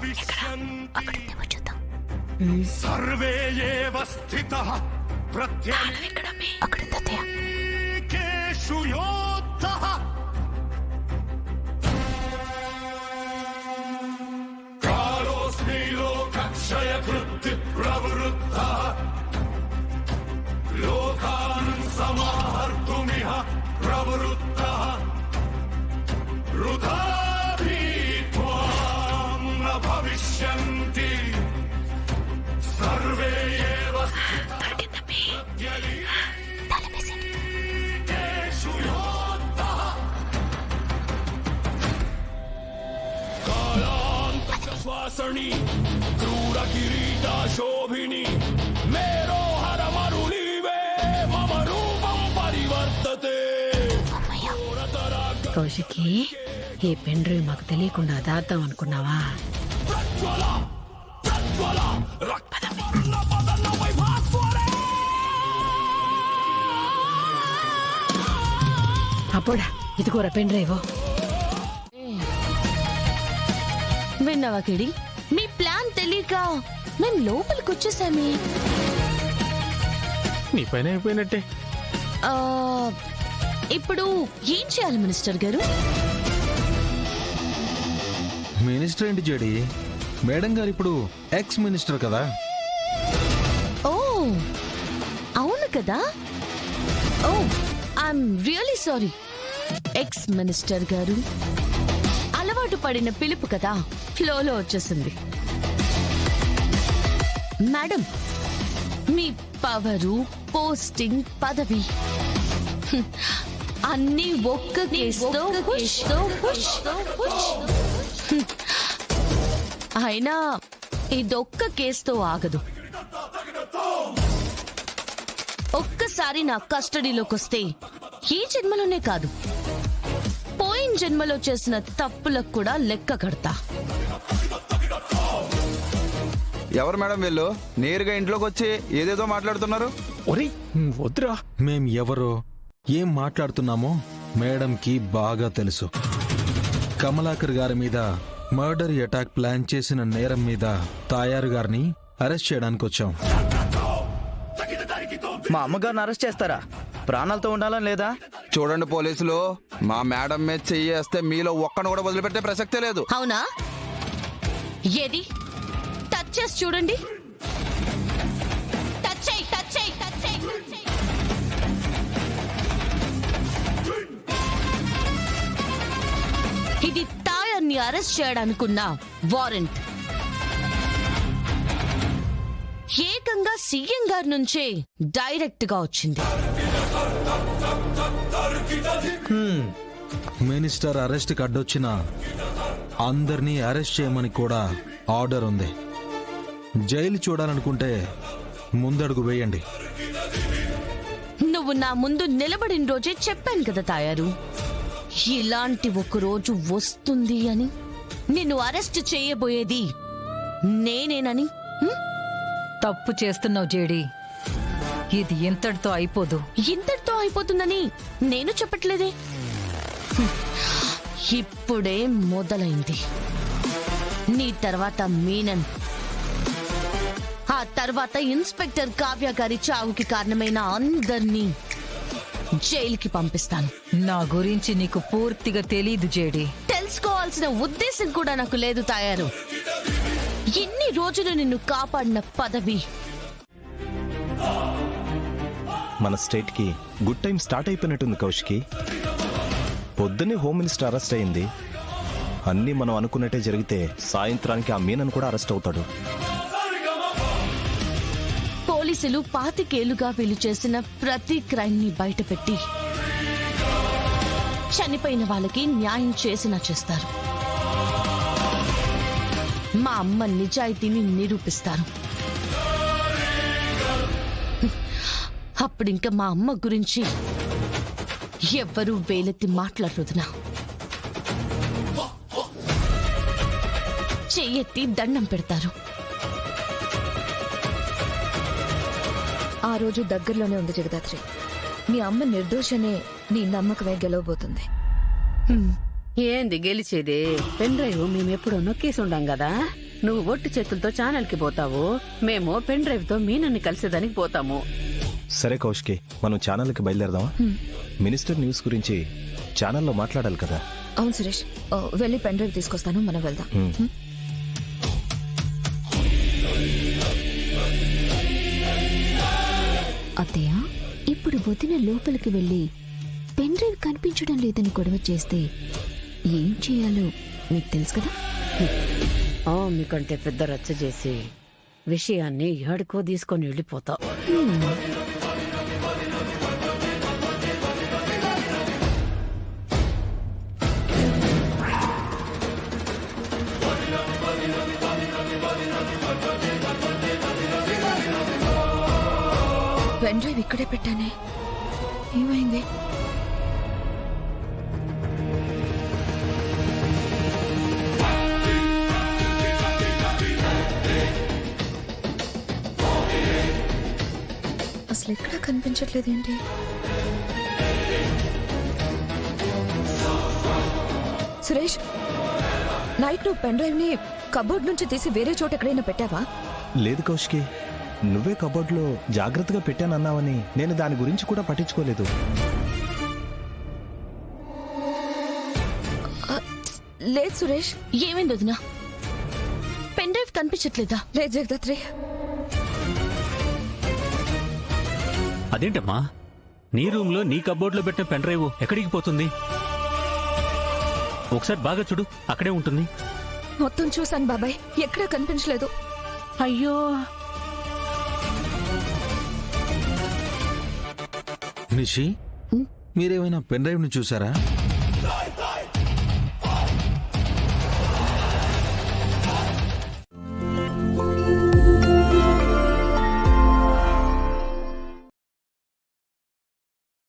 భవిష్యంతి చూద్దాం. సర్వే ఏవ స్థితః ప్రత్యేకేషు యోద్ధః కాలోస్మి లోకక్షయకృత్ ప్రవృత్తః లోకాన్ సమాహర్తుమిహ ప్రవృత్తః వృథాభి త్వాం న భవిష్యంతి సర్వే ఏవ ప్రత్యేకేషు యోద్ధః కాలాంతశ్వాసణి క్రూర కిరీటా శోభిని మేరో హర మరుళీవే మమ రూపం పరివర్తతే. కౌశికి, ఈ పెన్ డ్రైవ్ మాకు తెలియకుండా దాద్దాం అనుకున్నావా? అప్పుడా ఇదిగోరా పెన్ డ్రైవ్. విన్నావా కిడి? మీ ప్లాన్ తెలియక మేము లోపలికి వచ్చేసామే. నీ పైన అయిపోయినట్టే. ఇప్పుడు ఏం చేయాలి మినిస్టర్ గారు? మినిస్టర్ ఏంటి జేడి, మేడం గారు ఇప్పుడు ఎక్స్ మినిస్టర్ కదా. ఓ అవును కదా. Oh I'm really sorry ex minister గారు. అలవాటు పడిన పిలుపు కదా, ఫ్లోలో వచ్చేసింది. మేడం, మీ పవరు, పోస్టింగ్, పదవి అన్నీ ఒక్క కేసుతో అయినా ఇదొక్క కేసుతో ఆగదు. ఒక్కసారి నా కస్టడీలోకి వస్తే ఈ జన్మలోనే కాదు, పోయిన జన్మలో చేసిన తప్పులకు కూడా లెక్క కడతా. ఎవరు మేడం వీళ్ళు? నేరుగా ఇంట్లోకి వచ్చి ఏదేదో మాట్లాడుతున్నారు. ఒరేయ్ వద్దురా. మేం ఎవరో ఏం మాట్లాడుతున్నామో మేడంకి బాగా తెలుసు. కమలాకర్ గారి మీద మర్డర్ అటాక్ ప్లాన్ చేసిన నేరం మీద తాయారు గారిని అరెస్ట్ చేయడానికి వచ్చాం. మా అమ్మగారిని అరెస్ట్ చేస్తారా? ప్రాణాలతో ఉండాలని లేదా? చూడండి పోలీసులు, మా మేడం మీద చెయ్యేస్తే మీలో ఒక్కను కూడా వదిలిపెట్టే ప్రసక్తే లేదు. అవునా? ఏది టచ్ చేసి చూడండి. టచ్ చేయి, టచ్ చేయి, టచ్ చేయి, టచ్ చేయి. ఇది తాయర్ని అరెస్ట్ చేయడానికున్న వారెంట్. ఏకంగా సీఎం గారి నుంచే డైరెక్ట్ గా వచ్చింది. మినిస్టర్ అరెస్ట్ కి అడ్డొచ్చిన అందరినీ అరెస్ట్ చేయమని కూడా ఆర్డర్ ఉంది. జైలు చూడాలనుకుంటే ముందడుగు వేయండి. నువ్వు నా ముందు నిలబడిన రోజే చెప్పాను కదా తాయారు, ఇలాంటి ఒక రోజు వస్తుంది అని. నిన్ను అరెస్ట్ చేయబోయేది నేనేనని. తప్పు చేస్తున్నావు జేడి, ఇది ఇంతటితో అయిపోదు. ఇంతటితో అయిపోతుందని నేను చెప్పట్లేదే. ఇప్పుడే మొదలైంది. నీ తర్వాత మీనన్, ఆ తర్వాత ఇన్స్పెక్టర్ కావ్య గారి చావుకి కారణమైన అందర్నీ జైలుకి పంపిస్తాను. నా గురించి నీకు పూర్తిగా తెలీదు జేడి. తెలుసుకోవాల్సిన ఉద్దేశం కూడా నాకు లేదు తాయారు. ఎన్ని రోజులు నిన్ను కాపాడిన పదవి. మన స్టేట్ కి గుడ్ టైం స్టార్ట్ అయిపోయినట్టుంది కౌశికి. పొద్దున్నే హోమ్ మినిస్టర్ అరెస్ట్ అయింది. అన్నీ మనం అనుకున్నట్టే జరిగితే సాయంత్రానికి ఆ మీనన్ కూడా అరెస్ట్ అవుతాడు. పోలీసులు 25 ఏళ్లుగా వీళ్ళు చేసిన ప్రతి క్రైమ్ ని బయటపెట్టి చనిపోయిన వాళ్ళకి న్యాయం చేసినా చేస్తారు. మా అమ్మ నిజాయితీని నిరూపిస్తారు. అప్పుడింక మా అమ్మ గురించి ఎవ్వరూ వేలెత్తి మాట్లాడరుదునా. చెయ్యెత్తి దండం పెడతారు. ఆ రోజు దగ్గరలోనే ఉంది జగదాత్రి. మీ అమ్మ నిర్దోషనే నీ నమ్మకమే గెలవబోతుంది. ఏంది గెలిచేది? పెన్ డ్రైవ్ మేము ఎప్పుడో నొక్కేసి ఉండం కదా. నువ్వు ఒట్టి చేతులతో ఛానల్కి పోతావు, మేము పెన్ డ్రైవ్ తో మీనన్ని కలిసేదానికి పోతాము. సరే కౌశికి, మనం ఛానల్కి బయలుదేరదామా? మినిస్టర్ న్యూస్ గురించి ఛానల్లో మాట్లాడాలి కదా. అవును సురేష్, వెళ్ళి పెన్ డ్రైవ్ తీసుకొస్తాను, మనం వెళ్దాం. హ్మ్. అత్తయ్య, ఇప్పుడు వదిన లోపలికి వెళ్ళి పెన్ డ్రైవ్ కనిపించడం లేదని గొడవ చేస్తే ఏం చేయాలో మీకు తెలుసు కదా. మీకంటే పెద్ద రచ్చ చేసి విషయాన్ని ఏడుకో తీసుకొని వెళ్ళిపోతావు. పెన్ డ్రైవ్ ఇక్కడే పెట్టానే, ఏమైంది? అసలు ఎక్కడా కనిపించట్లేదేంటి? సురేష్, నైట్ నువ్వు పెన్ డ్రైవ్ ని కబోర్డ్ నుంచి తీసి వేరే చోట ఎక్కడైనా పెట్టావా? లేదు కౌశికి, నువ్వే కబోర్డ్లో జాగ్రత్తగా పెట్టానన్నావని నేను దాని గురించి కూడా పట్టించుకోలేదు. లేదు సురేష్. ఏమైంది వదినా? పెన్ డ్రైవ్ కనిపించట్లేదా? లేదు జగదాత్రి. అదేంటమ్మా, నీ రూమ్ లో నీ కబోర్డ్ లో పెట్టిన పెన్ డ్రైవ్ ఎక్కడికి పోతుంది? ఒకసారి బాగా చూడు, అక్కడే ఉంటుంది. మొత్తం చూశాను బాబాయ్, ఎక్కడా కనిపించలేదు. అయ్యో, నిషి, మీరేమైనా పెన్ డ్రైవ్ ని చూసారా?